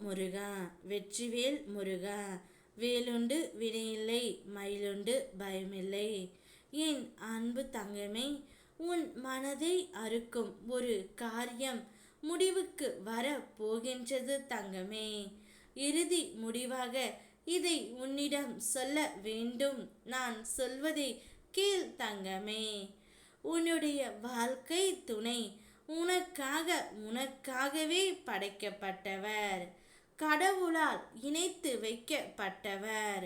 முருகா வெற்றிவேல் முருகா. வேலுண்டு வினையில்லை, மயிலுண்டு பயமில்லை. என் அன்பு தங்கமே, உன் மனதை அறுக்கும் ஒரு காரியம் முடிவுக்கு வர போகின்றது தங்கமே. இறுதி முடிவாக இதை உன்னிடம் சொல்ல வேண்டும். நான் சொல்வதை கேள் தங்கமே. உன்னுடைய வாழ்க்கை துணை உனக்காகவே படைக்கப்பட்டவர், கடவுளால் இணைத்து வைக்கப்பட்டவர்.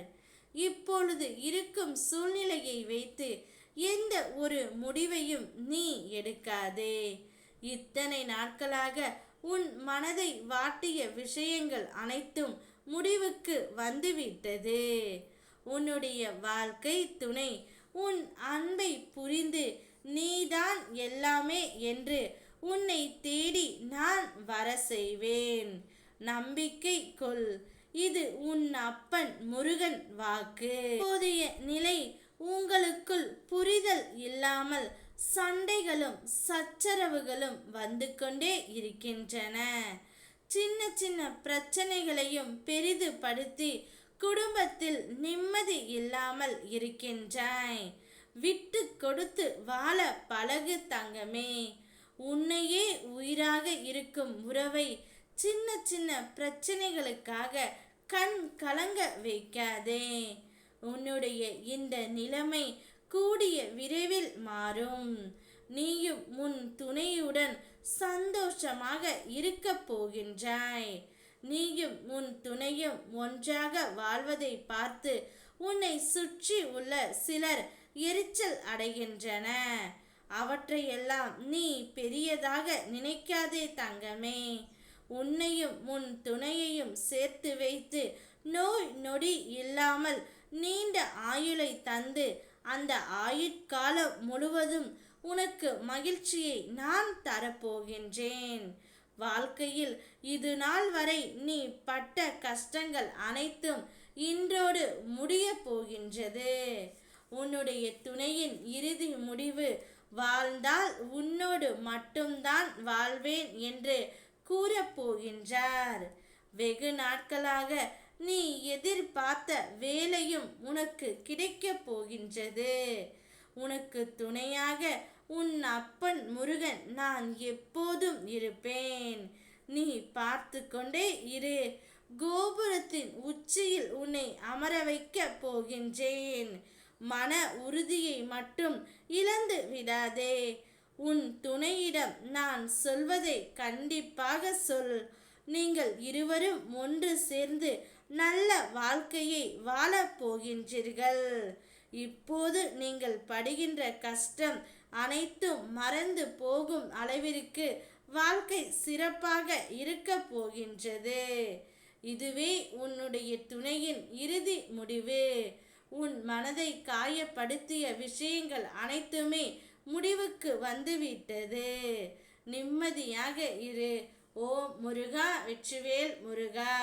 இப்பொழுது இருக்கும் சூழ்நிலையை வைத்து எந்த ஒரு முடிவையும் நீ எடுக்காதே. இத்தனை நாட்களாக உன் மனதை வாட்டிய விஷயங்கள் அனைத்தும் முடிவுக்கு வந்துவிட்டது. உன்னுடைய வாழ்க்கை துணை உன் அன்பை புரிந்து நீதான் எல்லாமே என்று உன்னை தேடி நான் வர செய்வேன். நம்பிக்கை கொள். இது உன் அப்பன் முருகன் வாக்கு. இப்போதைய நிலை உங்களுக்குள் புரிதல் இல்லாமல் சண்டைகளும் சச்சரவுகளும் வந்து கொண்டே இருக்கின்றன. சின்ன சின்ன பிரச்சனைகளையும் பெரிதுபடுத்தி குடும்பத்தில் நிம்மதி இல்லாமல் இருக்கின்றாய். விட்டு கொடுத்து வாழ பழகு தங்கமே. உன்னையே உயிராக இருக்கும் உறவை சின்ன சின்ன பிரச்சனைகளுக்காக கண் கலங்க வைக்காதே. உன்னுடைய இந்த நிலைமை கூடிய விரைவில் மாறும். நீயும் உன் துணையுடன் சந்தோஷமாக இருக்க போகின்றாய். நீயும் உன் துணையும் ஒன்றாக வாழ்வதை பார்த்து உன்னை சுற்றி உள்ள சிலர் எரிச்சல் அடைகின்றன. அவற்றையெல்லாம் நீ பெரியதாக நினைக்காதே தங்கமே. உன்னையும் உன் துணையையும் சேர்த்து வைத்து நோய் நொடி இல்லாமல் நீண்ட ஆயுளை தந்து அந்த ஆயுட்காலம் முழுவதும் உனக்கு மகிழ்ச்சியை நான் தரப்போகின்றேன். வாழ்க்கையில் இது நாள் வரை நீ பட்ட கஷ்டங்கள் அனைத்தும் இன்றோடு முடிய போகின்றது. உன்னுடைய துணையின் இறுதி முடிவு வாழ்ந்தால் உன்னோடு மட்டும்தான் வாழ்வேன் என்று கூறப்போகின்றார். வெகு நாட்களாக நீ எதிர்பார்த்த வேலையும் உனக்கு கிடைக்கப் போகின்றது. உனக்கு துணையாக உன் அப்பன் முருகன் நான் எப்போதும் இருப்பேன். நீ பார்த்து கொண்டே இரு. கோபுரத்தின் உச்சியில் உன்னை அமர வைக்க போகின்றேன். மன உறுதியை மட்டும் இழந்து விடாதே. உன் துணையிடம் நான் சொல்வதை கண்டிப்பாக சொல். நீங்கள் இருவரும் ஒன்று சேர்ந்து நல்ல வாழ்க்கையை வாழப் போகின்றீர்கள். இப்போது நீங்கள் படுகின்ற கஷ்டம் அனைத்தும் மறந்து போகும் அளவிற்கு வாழ்க்கை சிறப்பாக இருக்க போகின்றது. இதுவே உன்னுடைய துணையின் இறுதி முடிவு. உன் மனதை காயப்படுத்திய விஷயங்கள் அனைத்துமே முடிவுக்கு வந்துவிட்டது. நிம்மதியாக இரு. ஓம் முருகா வெற்றிவேல் முருகா.